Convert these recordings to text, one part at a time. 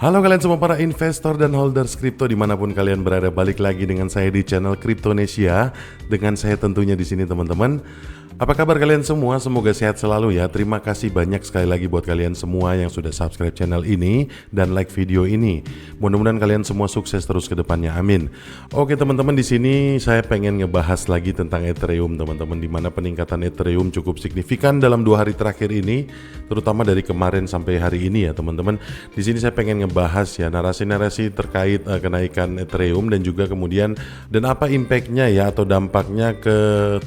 Halo kalian semua para investor dan holders kripto dimanapun kalian berada, balik lagi dengan saya di channel Cryptonesia. Dengan saya tentunya di sini teman-teman. Apa kabar kalian semua? Semoga sehat selalu ya. Terima kasih banyak sekali lagi buat kalian semua yang sudah subscribe channel ini dan like video ini. Mudah-mudahan kalian semua sukses terus ke depannya. Amin. Oke teman-teman, di sini saya pengen ngebahas lagi tentang Ethereum teman-teman, di mana peningkatan Ethereum cukup signifikan dalam 2 hari terakhir ini, terutama dari kemarin sampai hari ini ya teman-teman. Di sini saya pengen ngebahas ya narasi-narasi terkait kenaikan Ethereum dan juga kemudian dan apa impactnya ya atau dampaknya ke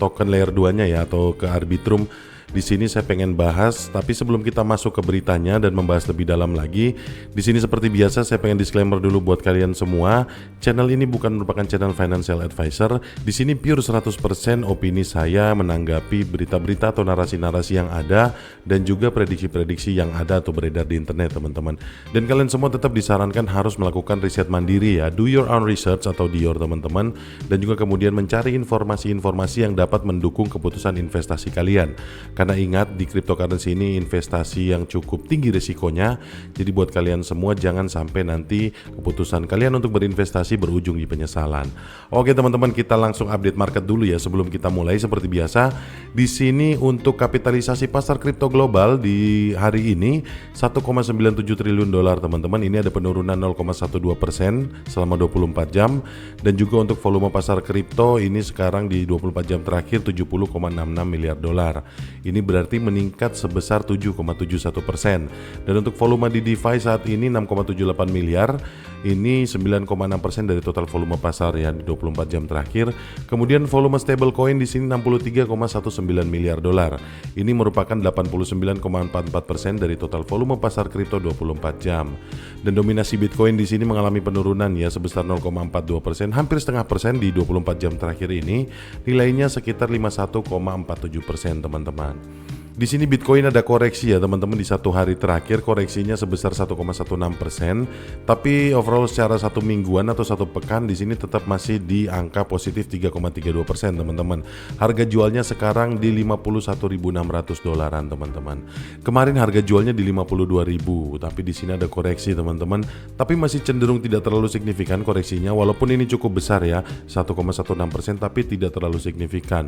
token layer 2-nya ya atau ke Arbitrum. Di sini saya pengen bahas, tapi sebelum kita masuk ke beritanya dan membahas lebih dalam lagi, di sini seperti biasa saya pengen disclaimer dulu buat kalian semua. Channel ini bukan merupakan channel financial advisor. Di sini pure 100% opini saya menanggapi berita-berita atau narasi-narasi yang ada dan juga prediksi-prediksi yang ada atau beredar di internet teman-teman. Dan kalian semua tetap disarankan harus melakukan riset mandiri ya, do your own research atau DIOR teman-teman, dan juga kemudian mencari informasi-informasi yang dapat mendukung keputusan investasi kalian. Karena ingat, di cryptocurrency ini investasi yang cukup tinggi risikonya. Jadi buat kalian semua jangan sampai nanti keputusan kalian untuk berinvestasi berujung di penyesalan. Oke teman-teman, kita langsung update market dulu ya sebelum kita mulai. Seperti biasa, di sini untuk kapitalisasi pasar kripto global di hari ini 1,97 triliun dolar teman-teman. Ini ada penurunan 0,12% selama 24 jam. Dan juga untuk volume pasar kripto ini sekarang di 24 jam terakhir 70,66 miliar dolar. Ini berarti meningkat sebesar 7,71%. Dan untuk volume di DeFi saat ini 6,78 miliar. Ini 9,6% dari total volume pasar ya di 24 jam terakhir. Kemudian volume stablecoin di sini 63,19 miliar dolar. Ini merupakan 89,44% dari total volume pasar kripto 24 jam. Dan dominasi Bitcoin di sini mengalami penurunan ya sebesar 0,42%, hampir setengah persen di 24 jam terakhir ini. Nilainya sekitar 51,47% teman-teman. Di sini Bitcoin ada koreksi ya teman-teman, di 1 hari terakhir koreksinya sebesar 1,16%, tapi overall secara 1 mingguan atau 1 pekan di sini tetap masih di angka positif 3,32% teman-teman. Harga jualnya sekarang di 51.600 dolaran teman-teman. Kemarin harga jualnya di 52.000, tapi di sini ada koreksi teman-teman, tapi masih cenderung tidak terlalu signifikan koreksinya, walaupun ini cukup besar ya 1,16%, tapi tidak terlalu signifikan.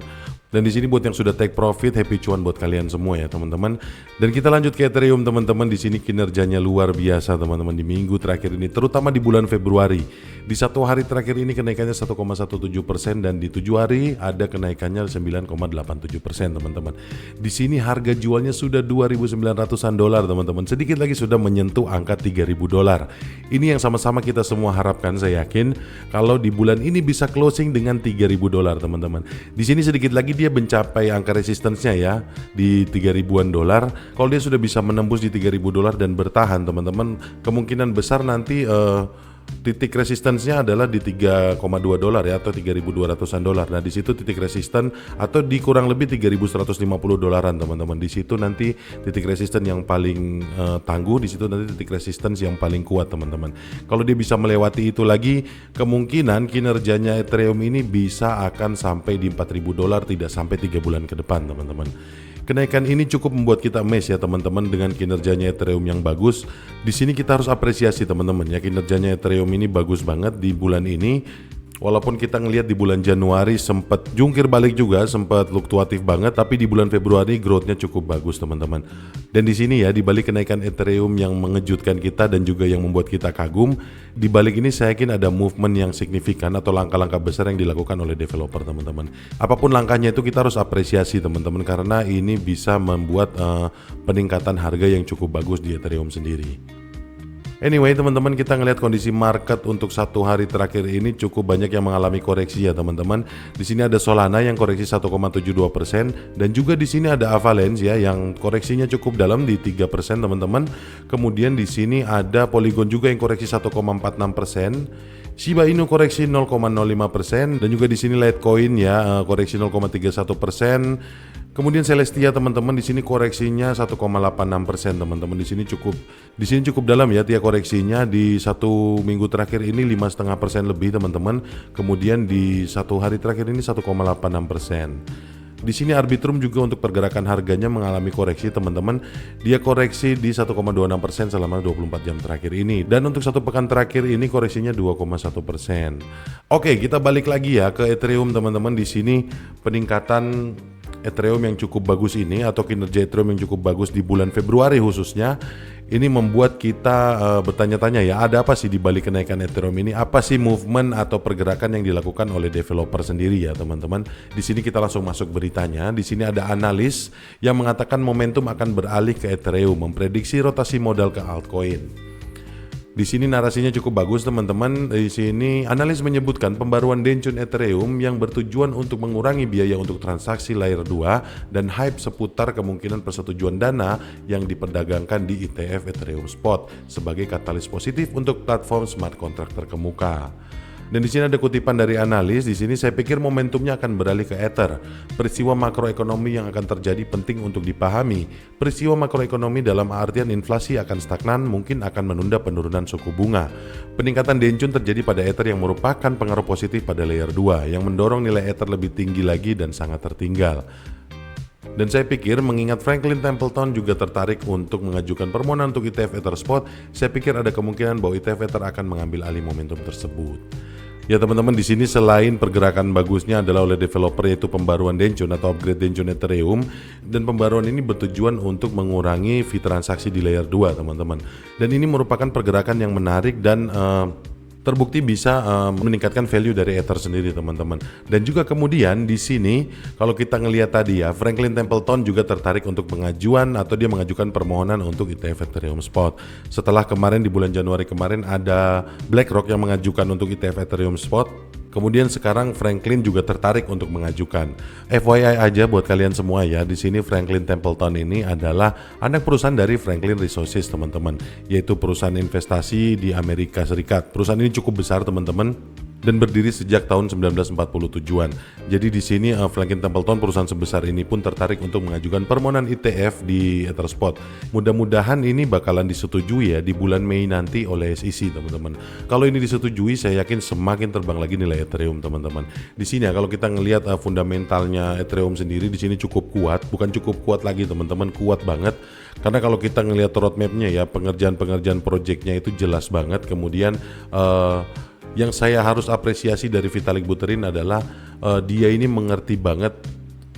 Dan di sini buat yang sudah take profit, happy cuan buat kalian semua ya teman-teman. Dan kita lanjut ke Ethereum teman-teman. Di sini kinerjanya luar biasa teman-teman di minggu terakhir ini, terutama di bulan Februari. Di 1 hari terakhir ini kenaikannya 1,17% dan di 7 hari ada kenaikannya 9,87% teman-teman. Di sini harga jualnya sudah 2.900-an dolar teman-teman. Sedikit lagi sudah menyentuh angka 3.000 dolar. Ini yang sama-sama kita semua harapkan, saya yakin kalau di bulan ini bisa closing dengan 3.000 dolar teman-teman. Di sini sedikit lagi dia mencapai angka resistance-nya ya di 3.000-an dolar. Kalau dia sudah bisa menembus di 3.000 dolar dan bertahan teman-teman, kemungkinan besar nanti titik resistensinya adalah di 3,2 dolar ya atau 3.200-an dolar. Nah, di situ titik resisten atau di kurang lebih 3.150 dolaran teman-teman. Di situ nanti titik resisten yang paling tangguh, di situ nanti titik resisten yang paling kuat teman-teman. Kalau dia bisa melewati itu lagi, kemungkinan kinerjanya Ethereum ini bisa akan sampai di 4.000 dolar tidak sampai 3 bulan ke depan teman-teman. Kenaikan ini cukup membuat kita amazed ya teman-teman dengan kinerjanya Ethereum yang bagus. Di sini kita harus apresiasi teman-teman ya, kinerjanya Ethereum ini bagus banget di bulan ini. Walaupun kita ngelihat di bulan Januari sempat jungkir balik juga, sempat fluktuatif banget, tapi di bulan Februari growth-nya cukup bagus teman-teman. Dan di sini ya, di balik kenaikan Ethereum yang mengejutkan kita dan juga yang membuat kita kagum, di balik ini saya yakin ada movement yang signifikan atau langkah-langkah besar yang dilakukan oleh developer teman-teman. Apapun langkahnya itu kita harus apresiasi teman-teman, karena ini bisa membuat peningkatan harga yang cukup bagus di Ethereum sendiri. Anyway teman-teman, kita ngelihat kondisi market untuk 1 hari terakhir ini cukup banyak yang mengalami koreksi ya teman-teman. Di sini ada Solana yang koreksi 1,72% dan juga di sini ada Avalanche ya yang koreksinya cukup dalam di 3% teman-teman. Kemudian di sini ada Polygon juga yang koreksi 1,46%. Shiba Inu koreksi 0,05% dan juga di sini Litecoin ya koreksi 0,31%. Kemudian Celestia teman-teman di sini koreksinya 1,86% teman-teman. Di sini cukup dalam ya dia koreksinya di 1 minggu terakhir ini 5,5% lebih teman-teman. Kemudian di 1 hari terakhir ini 1,86%. Di sini Arbitrum juga untuk pergerakan harganya mengalami koreksi teman-teman. Dia koreksi di 1,26% selama 24 jam terakhir ini. Dan untuk satu pekan terakhir ini koreksinya 2,1%. Oke, kita balik lagi ya ke Ethereum teman-teman. Di sini peningkatan Ethereum yang cukup bagus ini atau kinerja Ethereum yang cukup bagus di bulan Februari khususnya, ini membuat kita bertanya-tanya ya, ada apa sih di balik kenaikan Ethereum ini? Apa sih movement atau pergerakan yang dilakukan oleh developer sendiri ya teman-teman? Di sini kita langsung masuk beritanya. Di sini ada analis yang mengatakan momentum akan beralih ke Ethereum, memprediksi rotasi modal ke altcoin. Di sini narasinya cukup bagus teman-teman. Di sini analis menyebutkan pembaruan Denchun Ethereum yang bertujuan untuk mengurangi biaya untuk transaksi layer 2 dan hype seputar kemungkinan persetujuan dana yang diperdagangkan di ETF Ethereum Spot sebagai katalis positif untuk platform smart contract terkemuka. Dan di sini ada kutipan dari analis. Di sini saya pikir momentumnya akan beralih ke Ether. Peristiwa makroekonomi yang akan terjadi penting untuk dipahami. Peristiwa makroekonomi dalam artian inflasi akan stagnan, mungkin akan menunda penurunan suku bunga. Peningkatan Denchun terjadi pada Ether yang merupakan pengaruh positif pada layer 2 yang mendorong nilai Ether lebih tinggi lagi dan sangat tertinggal. Dan saya pikir mengingat Franklin Templeton juga tertarik untuk mengajukan permohonan untuk ETF Ether Spot, saya pikir ada kemungkinan bahwa ETF Ether akan mengambil alih momentum tersebut. Ya teman-teman, di sini selain pergerakan bagusnya adalah oleh developer yaitu pembaruan Denchun atau upgrade Denchun Ethereum, dan pembaruan ini bertujuan untuk mengurangi fee transaksi di layer 2 teman-teman. Dan ini merupakan pergerakan yang menarik dan terbukti bisa meningkatkan value dari Ether sendiri teman-teman. Dan juga kemudian di sini kalau kita ngelihat tadi ya, Franklin Templeton juga tertarik untuk mengajukan atau dia mengajukan permohonan untuk ETF Ethereum Spot. Setelah kemarin di bulan Januari kemarin ada BlackRock yang mengajukan untuk ETF Ethereum Spot. Kemudian sekarang Franklin juga tertarik untuk mengajukan. FYI aja buat kalian semua ya, di sini Franklin Templeton ini adalah anak perusahaan dari Franklin Resources teman-teman, yaitu perusahaan investasi di Amerika Serikat. Perusahaan ini cukup besar teman-teman dan berdiri sejak tahun 1947-an. Jadi di sini Franklin Templeton, perusahaan sebesar ini pun tertarik untuk mengajukan permohonan ETF di Ether Spot. Mudah-mudahan ini bakalan disetujui ya di bulan Mei nanti oleh SEC teman-teman. Kalau ini disetujui, saya yakin semakin terbang lagi nilai Ethereum teman-teman. Di sini ya kalau kita ngelihat fundamentalnya Ethereum sendiri di sini cukup kuat, bukan cukup kuat lagi teman-teman, kuat banget. Karena kalau kita ngelihat roadmap-nya ya, pengerjaan-pengerjaan proyeknya itu jelas banget. Kemudian yang saya harus apresiasi dari Vitalik Buterin adalah dia ini mengerti banget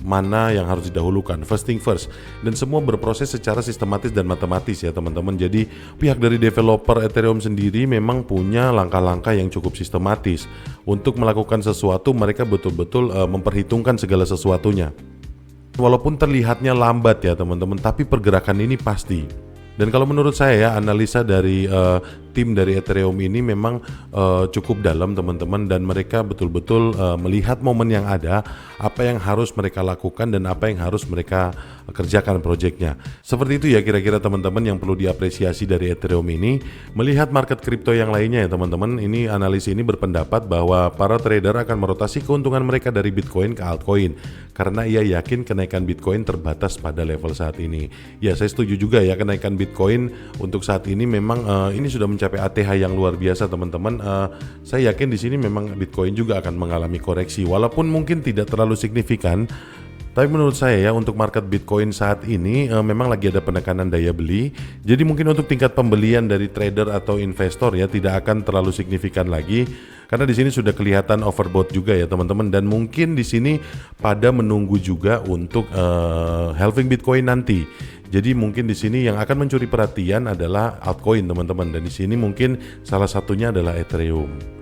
mana yang harus didahulukan, first thing first, dan semua berproses secara sistematis dan matematis ya teman-teman. Jadi pihak dari developer Ethereum sendiri memang punya langkah-langkah yang cukup sistematis untuk melakukan sesuatu. Mereka betul-betul memperhitungkan segala sesuatunya. Walaupun terlihatnya lambat ya teman-teman, tapi pergerakan ini pasti. Dan kalau menurut saya ya, analisa dari tim dari Ethereum ini memang cukup dalam teman-teman, dan mereka betul-betul melihat momen yang ada, apa yang harus mereka lakukan dan apa yang harus mereka kerjakan proyeknya. Seperti itu ya kira-kira teman-teman yang perlu diapresiasi dari Ethereum ini. Melihat market kripto yang lainnya ya teman-teman, ini analis ini berpendapat bahwa para trader akan merotasi keuntungan mereka dari Bitcoin ke altcoin karena ia yakin kenaikan Bitcoin terbatas pada level saat ini. Ya, saya setuju juga ya, kenaikan Bitcoin untuk saat ini memang ini sudah mencapai ATH yang luar biasa teman-teman. Saya yakin di sini memang Bitcoin juga akan mengalami koreksi walaupun mungkin tidak terlalu signifikan. Tapi menurut saya ya, untuk market Bitcoin saat ini memang lagi ada penekanan daya beli. Jadi mungkin untuk tingkat pembelian dari trader atau investor ya tidak akan terlalu signifikan lagi. Karena di sini sudah kelihatan overbought juga ya teman-teman, dan mungkin di sini pada menunggu juga untuk halving Bitcoin nanti. Jadi mungkin di sini yang akan mencuri perhatian adalah altcoin teman-teman, dan di sini mungkin salah satunya adalah Ethereum.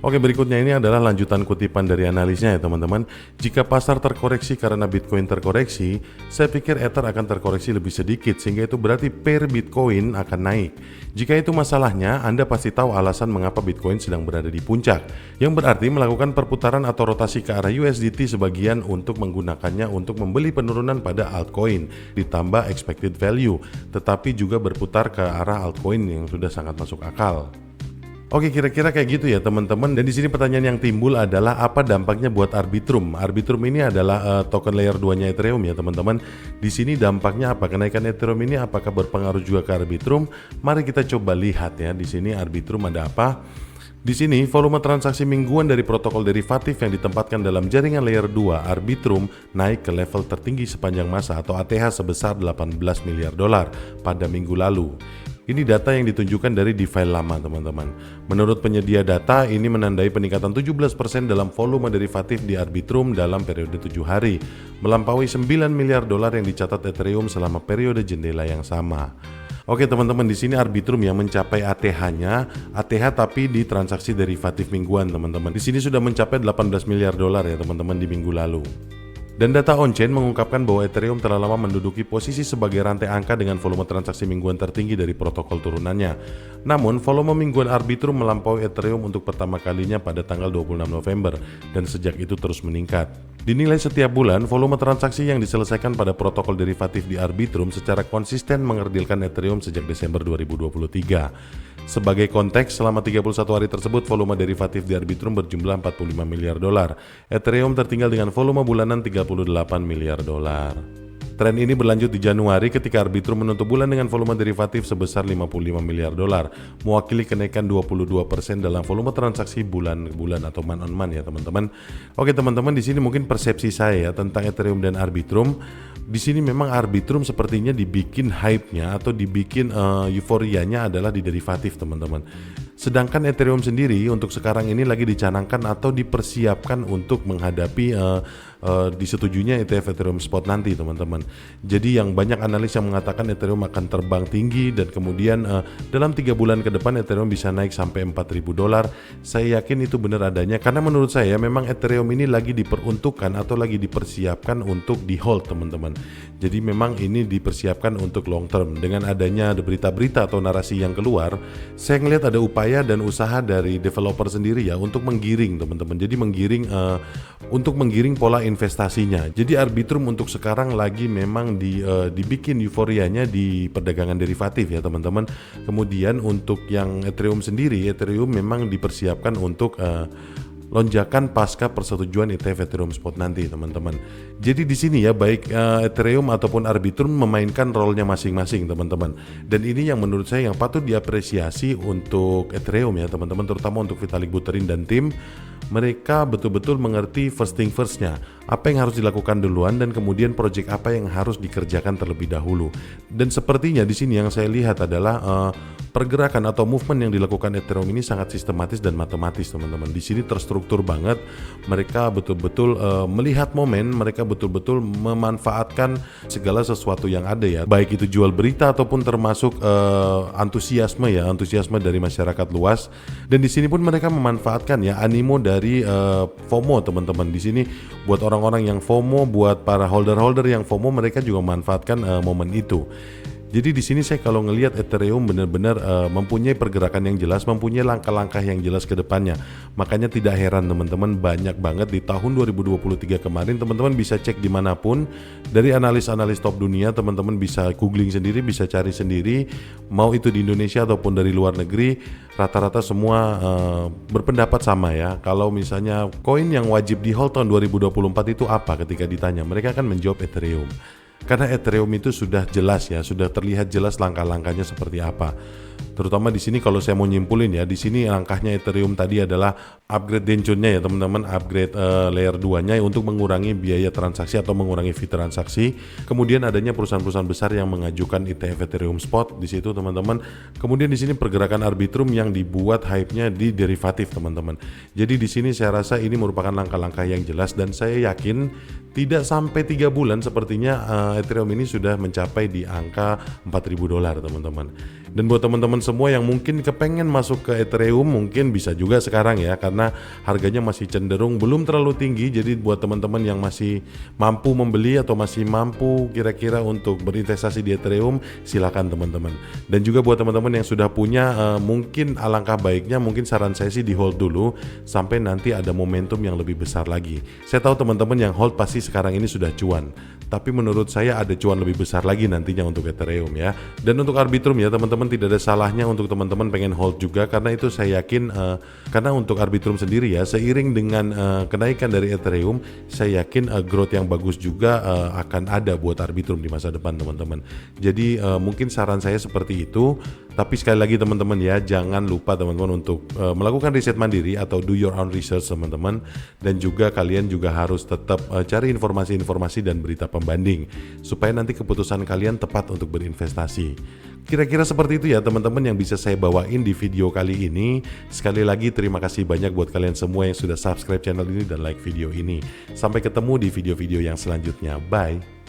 Oke, berikutnya ini adalah lanjutan kutipan dari analisnya ya teman-teman. Jika pasar terkoreksi karena Bitcoin terkoreksi, saya pikir Ether akan terkoreksi lebih sedikit, sehingga itu berarti pair Bitcoin akan naik. Jika itu masalahnya, Anda pasti tahu alasan mengapa Bitcoin sedang berada di puncak, yang berarti melakukan perputaran atau rotasi ke arah USDT sebagian untuk menggunakannya untuk membeli penurunan pada altcoin, ditambah expected value, tetapi juga berputar ke arah altcoin yang sudah sangat masuk akal. Oke, kira-kira kayak gitu ya teman-teman. Dan di sini pertanyaan yang timbul adalah apa dampaknya buat Arbitrum? Arbitrum ini adalah token layer 2-nya Ethereum ya teman-teman. Di sini dampaknya apa? Kenaikan Ethereum ini apakah berpengaruh juga ke Arbitrum? Mari kita coba lihat ya. Di sini Arbitrum ada apa? Di sini volume transaksi mingguan dari protokol derivatif yang ditempatkan dalam jaringan layer 2 Arbitrum naik ke level tertinggi sepanjang masa atau ATH sebesar 18 miliar dolar pada minggu lalu. Ini data yang ditunjukkan dari DeFi lama teman-teman. Menurut penyedia data, ini menandai peningkatan 17% dalam volume derivatif di Arbitrum dalam periode 7 hari, melampaui 9 miliar dolar yang dicatat Ethereum selama periode jendela yang sama. Oke teman-teman, di sini Arbitrum yang mencapai ATH-nya, ATH tapi di transaksi derivatif mingguan teman-teman. Di sini sudah mencapai 18 miliar dolar ya teman-teman di minggu lalu. Dan data on-chain mengungkapkan bahwa Ethereum telah lama menduduki posisi sebagai rantai angka dengan volume transaksi mingguan tertinggi dari protokol turunannya. Namun, volume mingguan Arbitrum melampaui Ethereum untuk pertama kalinya pada tanggal 26 November dan sejak itu terus meningkat. Dinilai setiap bulan, volume transaksi yang diselesaikan pada protokol derivatif di Arbitrum secara konsisten mengerdilkan Ethereum sejak Desember 2023. Sebagai konteks, selama 31 hari tersebut volume derivatif di Arbitrum berjumlah 45 miliar dolar. Ethereum tertinggal dengan volume bulanan 38 miliar dolar. Tren ini berlanjut di Januari ketika Arbitrum menutup bulan dengan volume derivatif sebesar 55 miliar dolar, mewakili kenaikan 22% dalam volume transaksi bulan-bulan atau month on month ya teman-teman. Oke teman-teman, di sini mungkin persepsi saya ya tentang Ethereum dan Arbitrum. Di sini memang Arbitrum sepertinya dibikin hype-nya atau dibikin euforianya adalah di derivatif teman-teman. Sedangkan Ethereum sendiri untuk sekarang ini lagi dicanangkan atau dipersiapkan untuk menghadapi disetujunya ETF Ethereum Spot nanti teman-teman. Jadi yang banyak analis yang mengatakan Ethereum akan terbang tinggi dan kemudian dalam 3 bulan ke depan Ethereum bisa naik sampai 4.000 dolar. Saya yakin itu benar adanya karena menurut saya memang Ethereum ini lagi diperuntukkan atau lagi dipersiapkan untuk di hold teman-teman. Jadi memang ini dipersiapkan untuk long term. Dengan adanya berita-berita atau narasi yang keluar, saya ngelihat ada upaya dan usaha dari developer sendiri ya untuk menggiring teman-teman. Jadi untuk menggiring pola investasinya. Jadi Arbitrum untuk sekarang lagi memang dibikin euforianya di perdagangan derivatif ya teman-teman. Kemudian untuk yang Ethereum sendiri, Ethereum memang dipersiapkan untuk lonjakan pasca persetujuan ETF Ethereum Spot nanti teman-teman. Jadi di sini ya baik Ethereum ataupun Arbitrum memainkan role-nya masing-masing teman-teman. Dan ini yang menurut saya yang patut diapresiasi untuk Ethereum ya teman-teman, terutama untuk Vitalik Buterin dan tim. Mereka betul-betul mengerti first thing first-nya, apa yang harus dilakukan duluan dan kemudian project apa yang harus dikerjakan terlebih dahulu. Dan sepertinya di sini yang saya lihat adalah pergerakan atau movement yang dilakukan Ethereum ini sangat sistematis dan matematis teman-teman. Di sini terstruktur banget. Mereka betul-betul melihat momen, mereka betul-betul memanfaatkan segala sesuatu yang ada ya. Baik itu jual berita ataupun termasuk antusiasme dari masyarakat luas. Dan di sini pun mereka memanfaatkan ya animo dari FOMO teman-teman. Di sini buat orang-orang yang FOMO, buat para holder-holder yang FOMO, mereka juga memanfaatkan momen itu. Jadi di sini saya kalau ngelihat Ethereum benar-benar mempunyai pergerakan yang jelas, mempunyai langkah-langkah yang jelas ke depannya. Makanya tidak heran teman-teman, banyak banget di tahun 2023 kemarin teman-teman bisa cek dimanapun. Dari analis-analis top dunia teman-teman bisa googling sendiri, bisa cari sendiri. Mau itu di Indonesia ataupun dari luar negeri, rata-rata semua berpendapat sama ya. Kalau misalnya koin yang wajib di hold tahun 2024 itu apa ketika ditanya, mereka akan menjawab Ethereum. Karena Ethereum itu sudah jelas ya, sudah terlihat jelas langkah-langkahnya seperti apa. Terutama di sini kalau saya mau nyimpulin ya, di sini langkahnya Ethereum tadi adalah upgrade Denchun-nya ya teman-teman, upgrade layer 2-nya untuk mengurangi biaya transaksi atau mengurangi fee transaksi. Kemudian adanya perusahaan-perusahaan besar yang mengajukan ETF Ethereum Spot di situ teman-teman. Kemudian di sini pergerakan Arbitrum yang dibuat hype-nya di derivatif teman-teman. Jadi di sini saya rasa ini merupakan langkah-langkah yang jelas dan saya yakin tidak sampai 3 bulan sepertinya Ethereum ini sudah mencapai di angka 4.000 dolar teman-teman. Dan buat teman-teman semua yang mungkin kepengen masuk ke Ethereum mungkin bisa juga sekarang ya, karena harganya masih cenderung belum terlalu tinggi. Jadi buat teman-teman yang masih mampu membeli atau masih mampu kira-kira untuk berinvestasi di Ethereum, silakan teman-teman. Dan juga buat teman-teman yang sudah punya, mungkin alangkah baiknya mungkin saran saya sih di hold dulu sampai nanti ada momentum yang lebih besar lagi. Saya tahu teman-teman yang hold pasti sekarang ini sudah cuan, tapi menurut saya ada cuan lebih besar lagi nantinya untuk Ethereum ya. Dan untuk Arbitrum ya teman-teman, teman-teman tidak ada salahnya untuk teman-teman pengen hold juga, karena itu saya yakin karena untuk Arbitrum sendiri ya, seiring dengan kenaikan dari Ethereum, saya yakin growth yang bagus juga akan ada buat Arbitrum di masa depan teman-teman. Jadi mungkin saran saya seperti itu. Tapi sekali lagi teman-teman ya, jangan lupa teman-teman untuk melakukan riset mandiri atau do your own research teman-teman. Dan juga kalian juga harus tetap cari informasi-informasi dan berita pembanding supaya nanti keputusan kalian tepat untuk berinvestasi. Kira-kira seperti itu ya teman-teman yang bisa saya bawain di video kali ini. Sekali lagi terima kasih banyak buat kalian semua yang sudah subscribe channel ini dan like video ini. Sampai ketemu di video-video yang selanjutnya. Bye.